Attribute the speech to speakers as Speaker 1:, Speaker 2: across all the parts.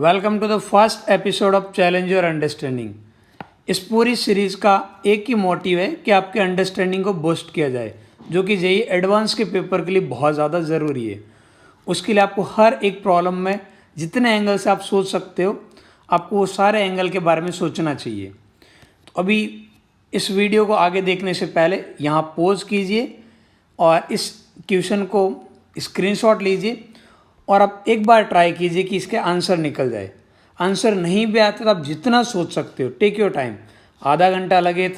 Speaker 1: Welcome to the first episode of challenge your understanding. इस पूरी series का एक ही मोटिव है कि आपके अंडरस्टैंडिंग को बूस्ट किया जाए, जो कि जेईई एडवांस के पेपर के लिए बहुत ज़्यादा ज़रूरी है। उसके लिए आपको हर एक प्रॉब्लम में जितने एंगल से आप सोच सकते हो, आपको वो सारे एंगल के बारे में सोचना चाहिए। तो अभी इस वीडियो को आगे देखने से पहले यहाँ पॉज कीजिए और इस क्वेश्चन को स्क्रीनशॉट लीजिए और आप एक बार ट्राई कीजिए कि इसके आंसर निकल जाए। आंसर नहीं भी आता तो आप जितना सोच सकते हो, टेक योर टाइम, आधा घंटा लगे,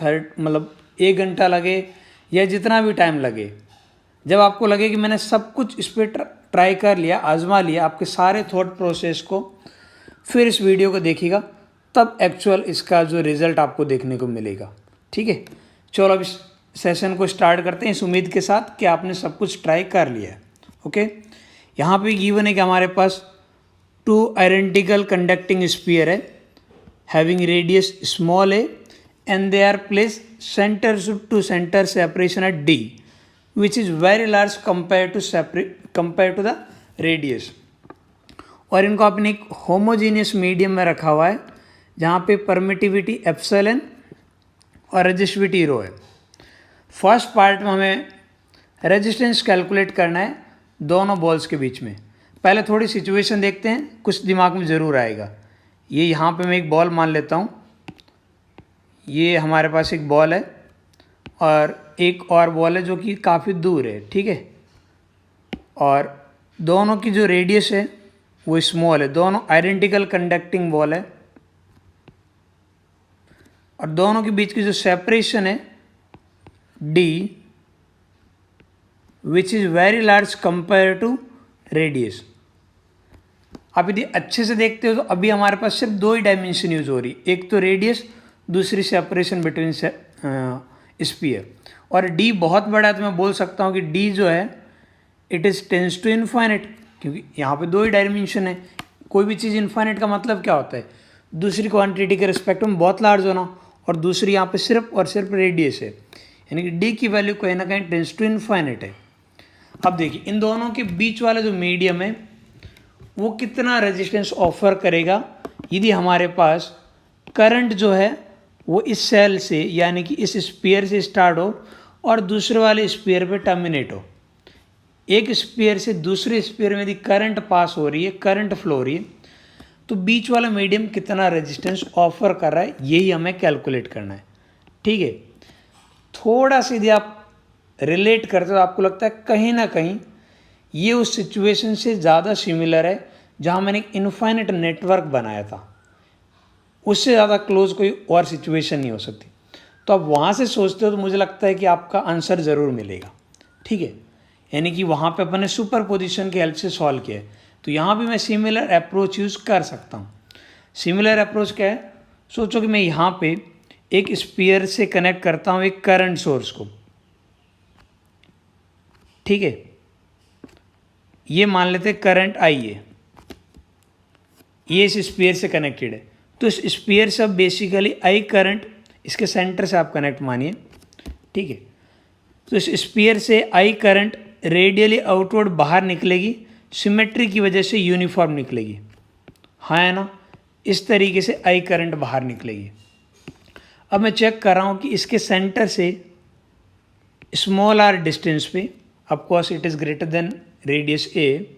Speaker 1: 1 घंटा लगे या जितना भी टाइम लगे। जब आपको लगे कि मैंने सब कुछ इस पर ट्राई कर लिया, आजमा लिया आपके सारे थॉट प्रोसेस को, फिर इस वीडियो को देखिएगा, तब एक्चुअल इसका जो रिज़ल्ट आपको देखने को मिलेगा। ठीक है, चलो अब इस सेशन को स्टार्ट करते हैं इस उम्मीद के साथ कि आपने सब कुछ ट्राई कर लिया है। ओके, यहाँ पे गिवन है कि हमारे पास 2 आइडेंटिकल कंडक्टिंग स्फीयर है having radius small a and they are place centre to centre separation at d which is very large compare to the radius. और इनको आपने एक होमोजीनियस मीडियम में रखा हुआ है जहाँ पे परमिटिविटी एप्सिलॉन और रेजिस्टिविटी रो है। फर्स्ट पार्ट में हमें रेजिस्टेंस कैलकुलेट करना है दोनों बॉल्स के बीच में। पहले थोड़ी सिचुएशन देखते हैं, कुछ दिमाग में ज़रूर आएगा। ये यहाँ पे मैं एक बॉल मान लेता हूँ, ये हमारे पास एक बॉल है और एक और बॉल है जो कि काफ़ी दूर है। ठीक है, और दोनों की जो रेडियस है वो स्मॉल है, दोनों आइडेंटिकल कंडक्टिंग बॉल है और दोनों के बीच की जो सेपरेशन है d which is very large compare to radius. आप यदि अच्छे से देखते हो तो अभी हमारे पास सिर्फ 2 ही डायमेंशन यूज हो रही, एक तो रेडियस, दूसरी सेपरेशन बिटवीन स्फीयर। और डी बहुत बड़ा है तो मैं बोल सकता हूँ कि डी जो है it is tends to infinite, क्योंकि यहाँ पे 2 ही डायमेंशन है। कोई भी चीज़ इन्फाइनेट का मतलब क्या होता है, दूसरी क्वांटिटी के रिस्पेक्ट में बहुत लार्ज होना, और दूसरी यहाँ पे सिर्फ और सिर्फ रेडियस है, यानी कि डी की वैल्यू कहीं ना कहीं टेंस टू इन्फाइनेट है। अब देखिए इन दोनों के बीच वाला जो मीडियम है वो कितना रेजिस्टेंस ऑफर करेगा यदि हमारे पास करंट जो है वो इस सेल से यानी कि इस स्फीयर से स्टार्ट हो और दूसरे वाले स्फीयर पे टर्मिनेट हो। एक स्फीयर से दूसरे स्फीयर में यदि करंट पास हो रही है, करंट फ्लो हो रही है, तो बीच वाला मीडियम कितना रेजिस्टेंस ऑफर कर रहा है, यही हमें कैलकुलेट करना है। ठीक है, थोड़ा सा यदि आप रिलेट करते हो आपको लगता है कहीं ना कहीं ये उस सिचुएशन से ज़्यादा सिमिलर है जहाँ मैंने एक इनफाइनेट नेटवर्क बनाया था, उससे ज़्यादा क्लोज कोई और सिचुएशन नहीं हो सकती। तो आप वहाँ से सोचते हो तो मुझे लगता है कि आपका आंसर ज़रूर मिलेगा। ठीक है, यानी कि वहाँ पे अपन ने सुपर पोजिशन की हेल्प से सॉल्व किया है, तो यहाँ भी मैं सिमिलर अप्रोच यूज़ कर सकता हूँ। सिमिलर अप्रोच क्या है, सोचो कि मैं यहाँ पे एक स्फीयर से कनेक्ट करता हूँ एक करंट सोर्स को। ठीक है, ये मान लेते करंट आई है, ये इस स्फीयर से कनेक्टेड है, तो इस स्फीयर से अब बेसिकली आई करंट इसके सेंटर से आप कनेक्ट मानिए। ठीक है, तो इस स्फीयर से आई करंट रेडियली आउटवर्ड बाहर निकलेगी, सिमेट्री की वजह से यूनिफॉर्म निकलेगी, हाँ है ना, इस तरीके से आई करंट बाहर निकलेगी। अब मैं चेक कर रहा हूँ कि इसके सेंटर से स्मॉल आर डिस्टेंस पे, of course it is greater than radius a,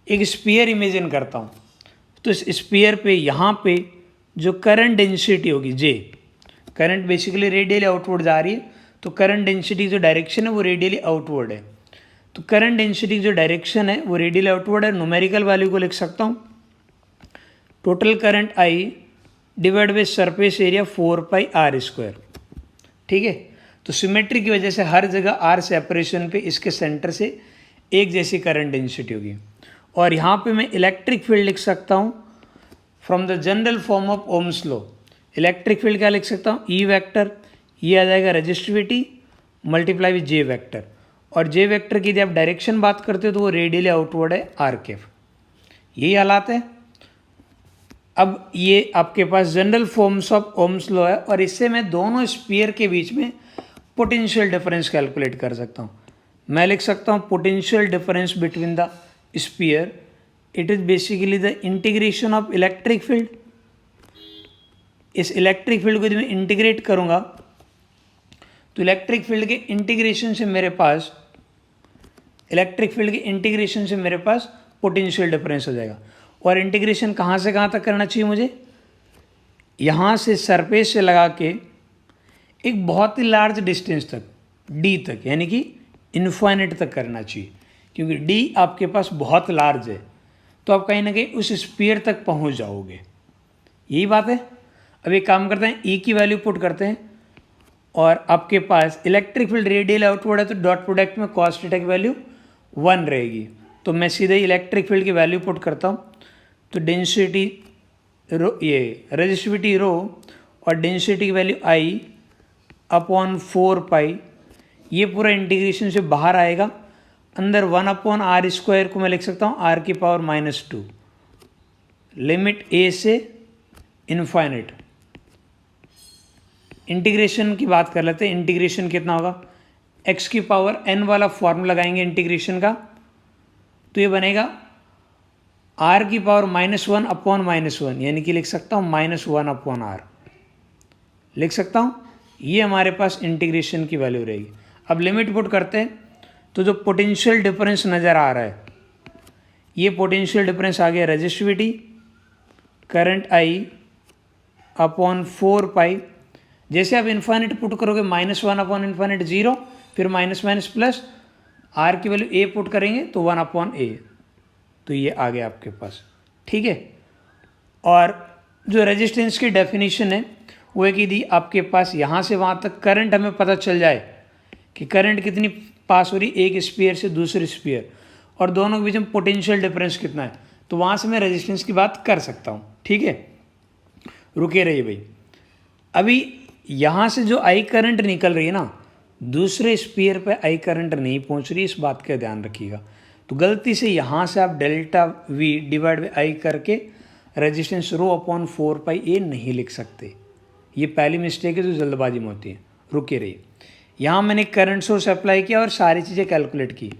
Speaker 1: एक स्फीयर इमेजिन करता हूँ। तो इस स्फीयर पे यहाँ पे जो करंट डेंसिटी होगी जे, करंट बेसिकली रेडियली आउटवर्ड जा रही है, तो करंट डेंसिटी जो डायरेक्शन है वो रेडियली आउटवर्ड है, तो करंट डेंसिटी जो डायरेक्शन है वो रेडियली आउटवर्ड है। न्यूमेरिकल वैल्यू को लिख सकता हूँ, total current I divide by surface area 4πr²। ठीक है, तो सिमेट्री की वजह से हर जगह आर सेपरेशन पे इसके सेंटर से एक जैसी करंट डेंसिटी होगी। और यहाँ पे मैं इलेक्ट्रिक फील्ड लिख सकता हूँ from the general form of Ohm's law. Electric field क्या लिख सकता हूँ, ई वेक्टर, ये आ जाएगा resistivity multiply with J vector, और जे वेक्टर की यदि आप डायरेक्शन बात करते हो तो वो रेडियली आउटवर्ड है आर कैफ। यही हालात है। अब ये आपके पास general forms of Ohm's law है और इससे मैं दोनों स्फीयर के बीच में पोटेंशियल डिफरेंस कैलकुलेट कर सकता हूँ। मैं लिख सकता हूँ potential difference between the sphere it is basically the integration of electric field. इस इलेक्ट्रिक फील्ड को यदि मैं इंटीग्रेट करूँगा तो इलेक्ट्रिक फील्ड के इंटीग्रेशन से मेरे पास पोटेंशियल डिफरेंस हो जाएगा। और इंटीग्रेशन कहाँ से कहाँ तक करना चाहिए मुझे? यहाँ से सरफेस से लगा के एक बहुत ही लार्ज डिस्टेंस तक, डी तक, यानी कि इन्फाइनेट तक करना चाहिए, क्योंकि डी आपके पास बहुत लार्ज है तो आप कहीं ना कहीं उस स्फीयर तक पहुँच जाओगे। यही बात है। अब एक काम करते हैं, ई की वैल्यू पुट करते हैं और आपके पास इलेक्ट्रिक फील्ड रेडियल आउटवर्ड है तो डॉट प्रोडक्ट में कॉस थीटा की वैल्यू 1 रहेगी। तो मैं सीधे इलेक्ट्रिक फील्ड की वैल्यू पुट करता हूँ। तो डेंसिटी रो, ये रेजिस्टिविटी रो और डेंसिटी की वैल्यू आई अपॉन 4 पाई, ये पूरा इंटीग्रेशन से बाहर आएगा। अंदर 1/r² को मैं लिख सकता हूँ r⁻², लिमिट a से इनफाइनेट। इंटीग्रेशन की बात कर लेते हैं। इंटीग्रेशन कितना होगा? x⁻n वाला फॉर्मूला लगाएंगे इंटीग्रेशन का, तो ये बनेगा r⁻1/-1, यानी कि लिख सकता हूँ -1/r लिख सकता हूँ। ये हमारे पास इंटीग्रेशन की वैल्यू रहेगी। अब लिमिट पुट करते हैं तो जो पोटेंशियल डिफरेंस नज़र आ रहा है, ये पोटेंशियल डिफरेंस आ गया रेजिस्टिविटी करंट आई अपॉन 4 पाई। जैसे आप इन्फाइनेट पुट करोगे -1/∞ 0, फिर माइनस माइनस प्लस, आर की वैल्यू ए पुट करेंगे तो 1/a, तो ये आ गया आपके पास। ठीक है। और जो रेजिस्टेंस की डेफिनेशन है वो है कि यदि आपके पास यहाँ से वहाँ तक करंट हमें पता चल जाए कि करंट कितनी पास हो रही एक स्फीयर से दूसरे स्फीयर, और दोनों के बीच में पोटेंशियल डिफरेंस कितना है, तो वहाँ से मैं रेजिस्टेंस की बात कर सकता हूँ। ठीक है, रुके रहिए भाई। अभी यहाँ से जो आई करंट निकल रही है ना, दूसरे स्फीयर पे आई करंट नहीं पहुँच रही, इस बात का ध्यान रखिएगा। तो गलती से यहाँ से आप delta we divide by I करके रेजिस्टेंस रो अपॉन 4 पाई ए नहीं लिख सकते। ये पहली मिस्टेक है जो जल्दबाजी में होती है। रुके रहिए। यहाँ मैंने करंट सोर्स अप्लाई किया और सारी चीज़ें कैलकुलेट की।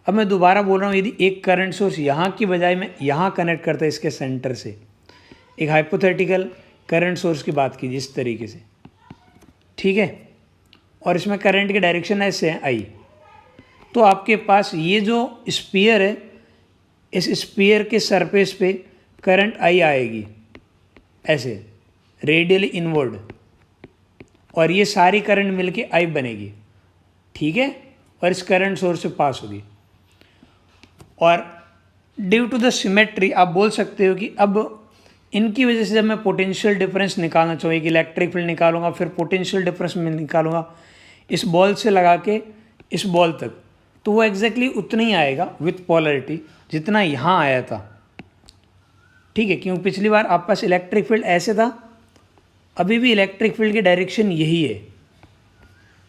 Speaker 1: अब मैं दोबारा बोल रहा हूँ, यदि एक करंट सोर्स यहाँ की बजाय मैं यहाँ कनेक्ट करता है इसके सेंटर से, एक हाइपोथेटिकल करंट सोर्स की बात कीजिए इस तरीके से, ठीक है, और इसमें करंट की डायरेक्शन ऐसे है आई, तो आपके पास ये जो स्फीयर है, इस स्फीयर के सरफेस पे करंट आई आएगी ऐसे रेडियली इनवर्ड, और ये सारी करंट मिलके आई बनेगी। ठीक है, और इस करंट सोर्स से पास होगी। और ड्यू टू द सिमेट्री आप बोल सकते हो कि अब इनकी वजह से जब मैं पोटेंशियल डिफरेंस निकालना चाहूँ, एक इलेक्ट्रिक फील्ड निकालूंगा, फिर पोटेंशियल डिफरेंस में निकालूंगा इस बॉल से लगा के इस बॉल तक, तो वो एग्जैक्टली उतना ही आएगा विथ पोलरिटी जितना यहाँ आया था। ठीक है, क्योंकि पिछली बार आपके पास इलेक्ट्रिक फील्ड ऐसे था, अभी भी इलेक्ट्रिक फील्ड की डायरेक्शन यही है,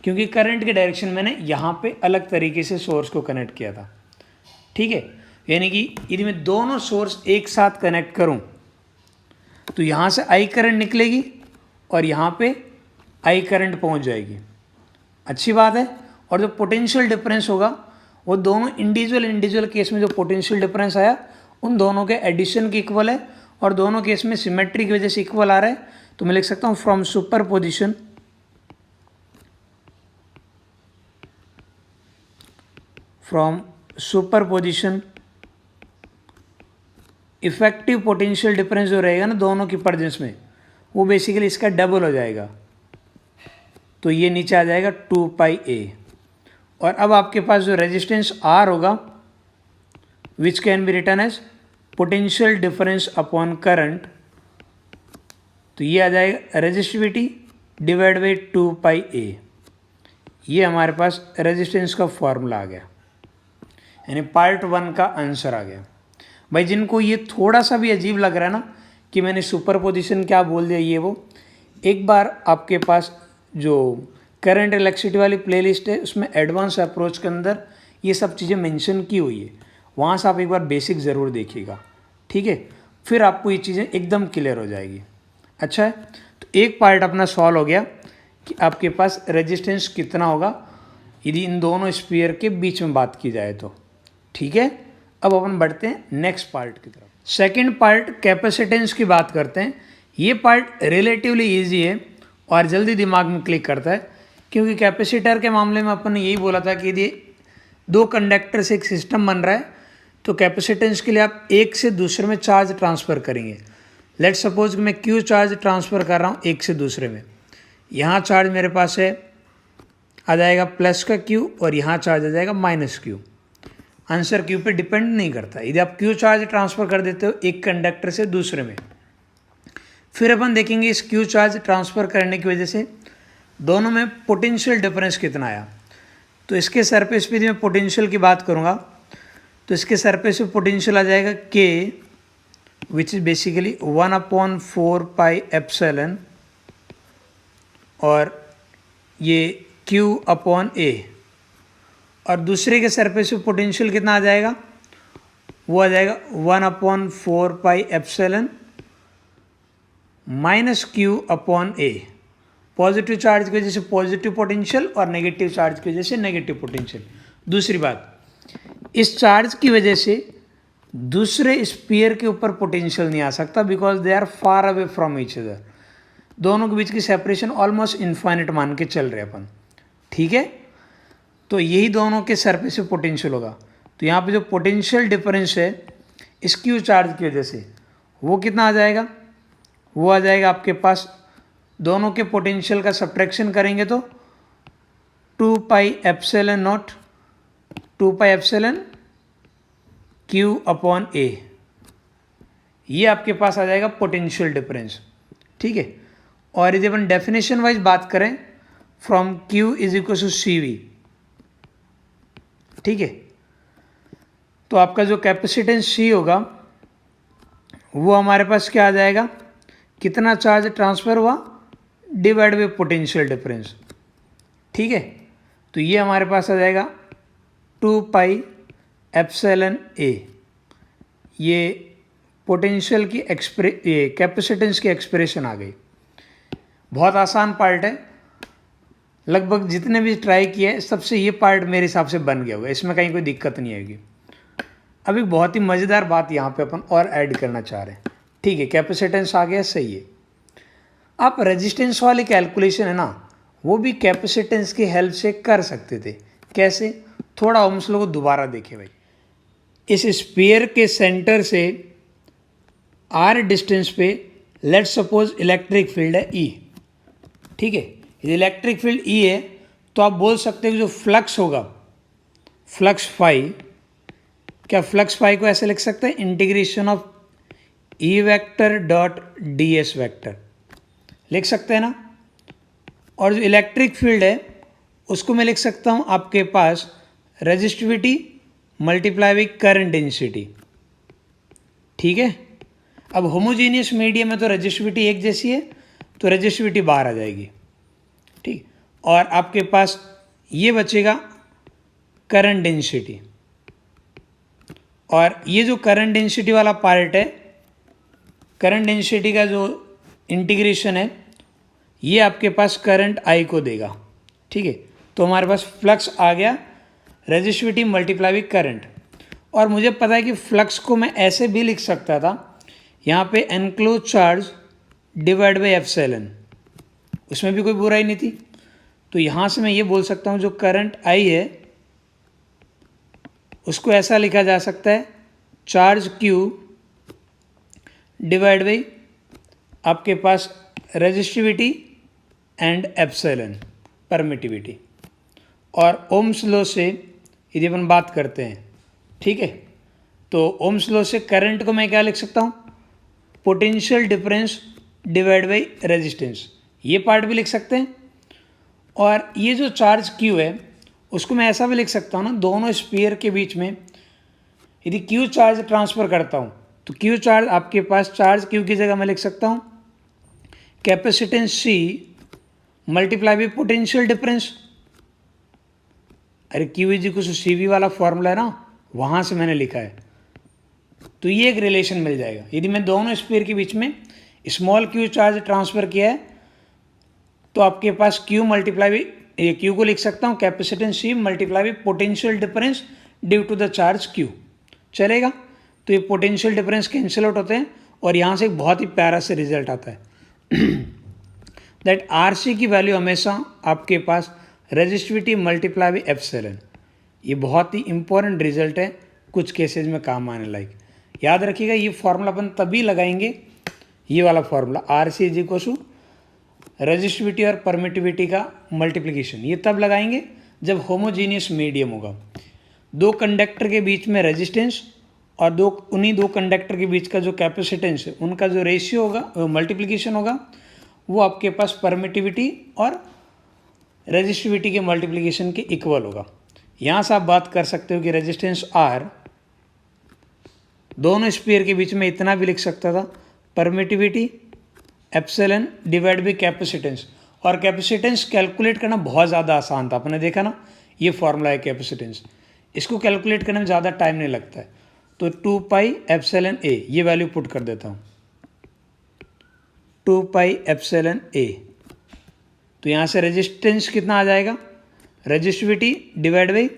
Speaker 1: क्योंकि करंट की डायरेक्शन मैंने यहाँ पे अलग तरीके से सोर्स को कनेक्ट किया था। ठीक है, यानी कि यदि मैं दोनों सोर्स एक साथ कनेक्ट करूँ तो यहाँ से आई करंट निकलेगी और यहाँ पे आई करंट पहुँच जाएगी। अच्छी बात है। और जो पोटेंशियल डिफरेंस होगा वो दोनों इंडिविजुअल केस में जो पोटेंशियल डिफरेंस आया उन दोनों के एडिशन के इक्वल है, और दोनों केस में सिमेट्री की वजह से इक्वल आ रहा है। तो मैं लिख सकता हूँ from superposition effective potential difference जो रहेगा ना दोनों की प्रेजेंस में, वो बेसिकली इसका डबल हो जाएगा, तो ये नीचे आ जाएगा 2 पाई ए। और अब आपके पास जो रेजिस्टेंस आर होगा which can be written as potential difference upon current, तो ये आ जाएगा resistivity divide by 2 pi a. ये हमारे पास रेजिस्टेंस का फॉर्मूला आ गया, यानी पार्ट 1 का आंसर आ गया। भाई जिनको ये थोड़ा सा भी अजीब लग रहा है ना कि मैंने सुपरपोजिशन क्या बोल दिया ये वो, एक बार आपके पास जो करंट इलेक्ट्रिसिटी वाली प्लेलिस्ट है उसमें एडवांस अप्रोच के अंदर ये सब चीज़ें मेंशन की हुई है, वहाँ से आप एक बार बेसिक ज़रूर देखिएगा। ठीक है, फिर आपको ये चीज़ें एकदम क्लियर हो जाएगी। अच्छा है, तो एक पार्ट अपना सॉल्व हो गया कि आपके पास रेजिस्टेंस कितना होगा यदि इन दोनों स्फीयर के बीच में बात की जाए तो। ठीक है, अब अपन बढ़ते हैं नेक्स्ट पार्ट की तरफ। सेकंड पार्ट कैपेसिटेंस की बात करते हैं। ये पार्ट रिलेटिवली इजी है और जल्दी दिमाग में क्लिक करता है, क्योंकि कैपेसिटर के मामले में अपन ने यही बोला था कि यदि दो कंडक्टर से एक सिस्टम बन रहा है तो कैपेसिटेंस के लिए आप एक से दूसरे में चार्ज ट्रांसफ़र करेंगे। लेट सपोज कि मैं क्यू चार्ज ट्रांसफ़र कर रहा हूँ एक से दूसरे में। यहाँ चार्ज मेरे पास है, आ जाएगा प्लस का क्यू, और यहाँ चार्ज आ जाएगा माइनस क्यू। आंसर क्यू पे डिपेंड नहीं करता। यदि आप क्यू चार्ज ट्रांसफ़र कर देते हो एक कंडक्टर से दूसरे में, फिर अपन देखेंगे इस क्यू चार्ज ट्रांसफ़र करने की वजह से दोनों में पोटेंशियल डिफरेंस कितना आया। तो इसके सरफेस पे मैं पोटेंशियल की बात करूँगा तो इसके सरफेस पे पोटेंशियल आ जाएगा के, which is basically 1/4 pi epsilon, और ये क्यू अपॉन ए। और दूसरे के सरफेस पे पोटेंशियल कितना आ जाएगा, वो आ जाएगा 1/4 pi epsilon minus q upon a. Positive charge की वजह से पॉजिटिव पोटेंशियल और नेगेटिव चार्ज की वजह से नेगेटिव पोटेंशियल। दूसरी बात, इस चार्ज की वजह से दूसरे स्फीयर के ऊपर पोटेंशियल नहीं आ सकता, because they are far away from each other. दोनों के बीच की सेपरेशन ऑलमोस्ट इन्फाइनिट मान के चल रहे अपन, ठीक है। तो यही दोनों के सरफेस पे पोटेंशियल होगा। तो यहाँ पे जो पोटेंशियल डिफरेंस है इस क्यू चार्ज की वजह से, वो कितना आ जाएगा, वो आ जाएगा आपके पास, दोनों के पोटेंशियल का सब्ट्रैक्शन करेंगे तो 2 pi epsilon naught, 2 pi epsilon q upon a. ये आपके पास आ जाएगा पोटेंशियल डिफरेंस, ठीक है। और यदि अपन डेफिनेशन वाइज बात करें, from Q is equal to C V, ठीक है। तो आपका जो कैपेसिटेंस सी होगा वो हमारे पास क्या आ जाएगा, कितना चार्ज ट्रांसफ़र हुआ डिवाइड बाई पोटेंशियल डिफरेंस, ठीक है। तो ये हमारे पास आ जाएगा 2 पाई एप्सिलॉन ए। ये पोटेंशियल की ये कैपेसिटेंस की एक्सप्रेशन आ गई। बहुत आसान पार्ट है, लगभग जितने भी ट्राई किए सबसे ये पार्ट मेरे हिसाब से बन गया होगा, इसमें कहीं कोई दिक्कत नहीं आएगी। अब एक बहुत ही मज़ेदार बात यहाँ पे अपन और ऐड करना चाह रहे हैं, ठीक है। कैपेसिटेंस आ गया, सही है। आप रेजिस्टेंस वाली कैलकुलेशन है ना, वो भी कैपेसिटेंस की हेल्प से कर सकते थे। कैसे, थोड़ा ओम्स लॉ को दोबारा देखें भाई। इस स्फीयर के सेंटर से आर डिस्टेंस पे लेट सपोज इलेक्ट्रिक फील्ड है ई, ठीक है। यदि इलेक्ट्रिक फील्ड ई है तो आप बोल सकते हैं कि जो फ्लक्स होगा, फ्लक्स फाई, क्या फ्लक्स फाई को ऐसे लिख सकते हैं, integration of E vector dot D S vector, लिख सकते हैं ना। और जो इलेक्ट्रिक फील्ड है उसको मैं लिख सकता हूँ आपके पास resistivity multiply by current density, ठीक है। अब होमोजीनियस मीडियम में तो रेजिस्टिविटी एक जैसी है तो रेजिस्टिविटी बाहर आ जाएगी, ठीक। और आपके पास ये बचेगा करंट डेंसिटी, और ये जो करंट डेंसिटी वाला पार्ट है, करंट डेंसिटी का जो इंटीग्रेशन है ये आपके पास करंट आई को देगा, ठीक है। तो हमारे पास फ्लक्स आ गया, रेजिस्टिविटी मल्टीप्लाई बाई करंट। और मुझे पता है कि फ्लक्स को मैं ऐसे भी लिख सकता था, यहाँ पे enclose charge divide by epsilon, उसमें भी कोई बुराई नहीं थी। तो यहाँ से मैं ये बोल सकता हूँ जो करंट आई है उसको ऐसा लिखा जा सकता है चार्ज क्यू डिवाइड बाई आपके पास रेजिस्टिविटी एंड एप्सिलॉन परमिटिविटी। और ओम्स लॉ से यदि अपन बात करते हैं, ठीक है, तो ओम्स लॉ से करंट को मैं क्या लिख सकता हूँ, potential difference divide by resistance, ये पार्ट भी लिख सकते हैं। और ये जो चार्ज क्यू है उसको मैं ऐसा भी लिख सकता हूँ ना, दोनों स्फीयर के बीच में यदि क्यू चार्ज ट्रांसफ़र करता हूँ तो क्यू चार्ज आपके पास चार्ज क्यू की जगह मैं लिख सकता हूँ capacitance C multiply by potential difference. अरे Q is equal to C V वाला फॉर्मूला है ना, वहाँ से मैंने लिखा है। तो ये एक रिलेशन मिल जाएगा। यदि मैं दोनों स्फीयर के बीच में स्मॉल क्यू चार्ज ट्रांसफ़र किया है तो आपके पास क्यू मल्टीप्लाई बाई, ये क्यू को लिख सकता हूँ capacitance C multiply by potential difference due to the charge Q. चलेगा। तो ये पोटेंशियल डिफरेंस कैंसिल आउट होते हैं और यहाँ से एक बहुत ही प्यारा से रिजल्ट आता है दैट RC की वैल्यू हमेशा आपके पास रेजिस्टिविटी मल्टीप्लाई बाई एप्सिलॉन। ये बहुत ही इंपॉर्टेंट रिजल्ट है, कुछ केसेस में काम आने लायक। याद रखिएगा ये फॉर्मूला अपन तभी लगाएंगे, ये वाला formula RC is equal to resistivity और परमिटिविटी का मल्टीप्लिकेशन, ये तब लगाएंगे जब होमोजीनियस मीडियम होगा। दो कंडक्टर के बीच में रेजिस्टेंस और उन्हीं दो कंडक्टर के बीच का जो कैपेसिटेंस है उनका जो रेशियो होगा, मल्टीप्लिकेशन होगा, वो आपके पास परमिटिविटी और रेजिस्टिविटी के मल्टीप्लिकेशन के इक्वल होगा। यहाँ से आप बात कर सकते हो कि रेजिस्टेंस R दोनों स्फीयर के बीच में इतना भी लिख सकता था, permittivity epsilon divide by capacitance. और कैपेसिटेंस कैलकुलेट करना बहुत ज़्यादा आसान था, आपने देखा ना, ये फॉर्मूला है कैपेसिटेंस, इसको कैलकुलेट करने में ज़्यादा टाइम नहीं लगता है। तो 2 पाई एप्सिलॉन A, ये वैल्यू पुट कर देता हूँ, 2 पाई एप्सिलॉन A। तो यहाँ से रेजिस्टेंस कितना आ जाएगा, resistivity divide by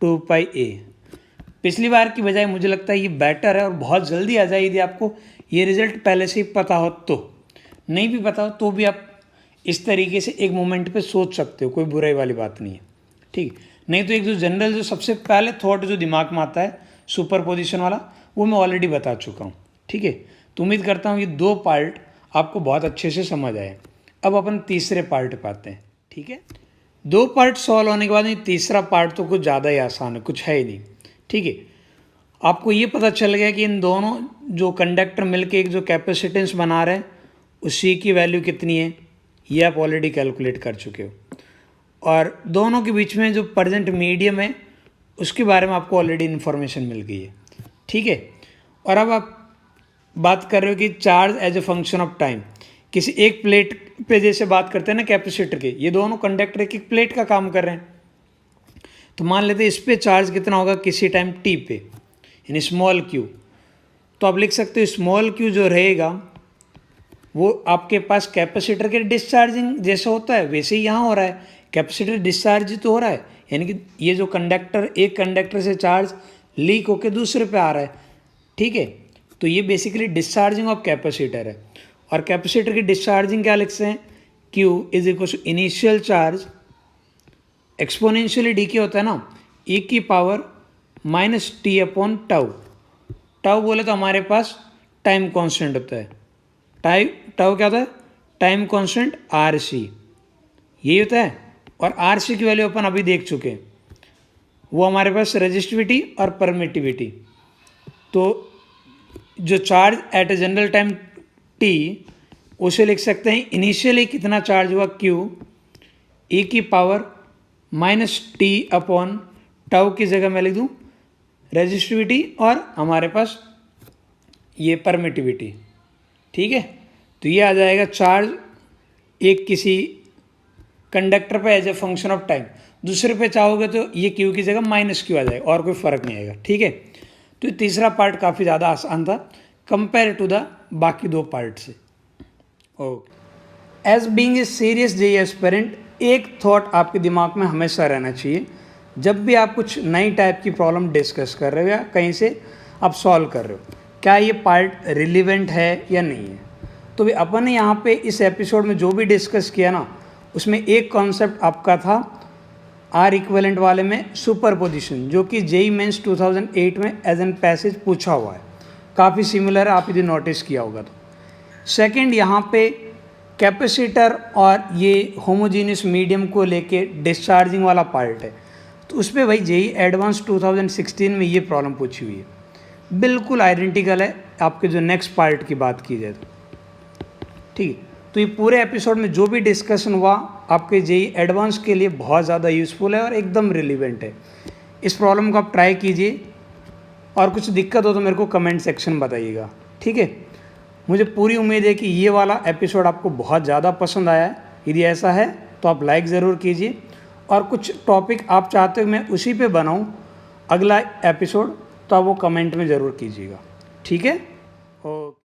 Speaker 1: 2 pi A। पिछली बार की बजाय मुझे लगता है ये बेटर है और बहुत जल्दी आ जाए। यदि आपको ये रिजल्ट पहले से ही पता हो, तो नहीं भी पता हो तो भी आप इस तरीके से एक मोमेंट पे सोच सकते हो, कोई बुराई वाली बात नहीं है, ठीक। नहीं तो एक जो जनरल जो सबसे पहले थॉट जो दिमाग में आता है सुपर पोजिशन वाला, वो मैं ऑलरेडी बता चुका हूँ, ठीक है। तो उम्मीद करता हूँ ये दो पार्ट आपको बहुत अच्छे से समझ आए। अब अपन तीसरे पार्ट पे आते हैं, ठीक है। दो पार्ट सॉल्व होने के बाद ये तीसरा पार्ट तो कुछ ज़्यादा ही आसान है, कुछ है ही नहीं, ठीक है। आपको ये पता चल गया कि इन दोनों जो कंडक्टर मिलके एक जो कैपेसिटेंस बना रहे हैं उसी की वैल्यू कितनी है, ये आप ऑलरेडी कैलकुलेट कर चुके हो। और दोनों के बीच में जो प्रेजेंट मीडियम है उसके बारे में आपको ऑलरेडी इन्फॉर्मेशन मिल गई है, ठीक है। और अब आप बात कर रहे हो कि charge as a function of time, किसी एक प्लेट पे जैसे बात करते हैं ना कैपेसिटर के, ये दोनों कंडक्टर एक प्लेट का काम कर रहे हैं। तो मान लेते हैं इस पे चार्ज कितना होगा किसी टाइम t पे, यानी स्मॉल q। तो आप लिख सकते हो स्मॉल q जो रहेगा वो आपके पास कैपेसिटर के डिस्चार्जिंग जैसा होता है वैसे ही यहाँ हो रहा है, कैपेसिटर डिस्चार्ज तो हो रहा है, यानी कि ये जो कंडक्टर, एक कंडक्टर से चार्ज लीक होकर दूसरे पे आ रहा है, ठीक है। तो ये बेसिकली डिस्चार्जिंग ऑफ कैपेसिटर है। और कैपेसिटर की डिस्चार्जिंग क्या लिख सकते हैं, Q is equal to initial charge exponentially decay होता है ना, e की power minus t upon tau. Tau बोले तो हमारे पास टाइम कांस्टेंट होता है, टाउ क्या होता है, टाइम कांस्टेंट RC, यही होता है। और RC की वैल्यू अपन अभी देख चुके हैं, वो हमारे पास रेजिस्टिविटी और परमिटिविटी। तो जो charge at a general time t, उसे लिख सकते हैं इनिशियली कितना चार्ज हुआ Q, e की power minus t upon tau की जगह मैं लिख दूँ रेजिस्टिविटी और हमारे पास ये परमिटिविटी, ठीक है। तो ये आ जाएगा चार्ज एक किसी कंडक्टर पे as a function of time, दूसरे पे चाहोगे तो ये Q की जगह माइनस Q आ जाएगा और कोई फ़र्क नहीं आएगा, ठीक है। तो तीसरा पार्ट काफ़ी ज़्यादा आसान था कंपेयर टू द बाकी दो पार्ट से। Okay, as being a serious JEE aspirant, एक थॉट आपके दिमाग में हमेशा रहना चाहिए जब भी आप कुछ नई टाइप की प्रॉब्लम डिस्कस कर रहे हो या कहीं से आप सॉल्व कर रहे हो, क्या ये पार्ट रिलीवेंट है या नहीं है। तो भी अपन ने यहाँ पे इस एपिसोड में जो भी डिस्कस किया ना, उसमें एक कॉन्सेप्ट आपका था आर इक्विवेलेंट वाले में सुपरपोजिशन, जो कि जेईई मेंस 2008 में एज एन पैसेज पूछा हुआ है, काफ़ी सिमिलर है, आप यदि नोटिस किया होगा तो। सेकंड, यहाँ पे कैपेसिटर और ये होमोजीनियस मीडियम को लेके डिस्चार्जिंग वाला पार्ट है, तो उस पर भाई जेईई एडवांस 2016 में ये प्रॉब्लम पूछी हुई है, बिल्कुल आइडेंटिकल है आपके जो नेक्स्ट पार्ट की बात की जाए तो, ठीक है। तो ये पूरे एपिसोड में जो भी डिस्कशन हुआ आपके जेईई एडवांस के लिए बहुत ज़्यादा यूज़फुल है और एकदम रिलीवेंट है। इस प्रॉब्लम को आप ट्राई कीजिए और कुछ दिक्कत हो तो मेरे को कमेंट सेक्शन बताइएगा, ठीक है। मुझे पूरी उम्मीद है कि ये वाला एपिसोड आपको बहुत ज़्यादा पसंद आया है। यदि ऐसा है तो आप लाइक ज़रूर कीजिए और कुछ टॉपिक आप चाहते हो मैं उसी पे बनाऊं अगला एपिसोड, तो आप वो कमेंट में ज़रूर कीजिएगा, ठीक है। ओके।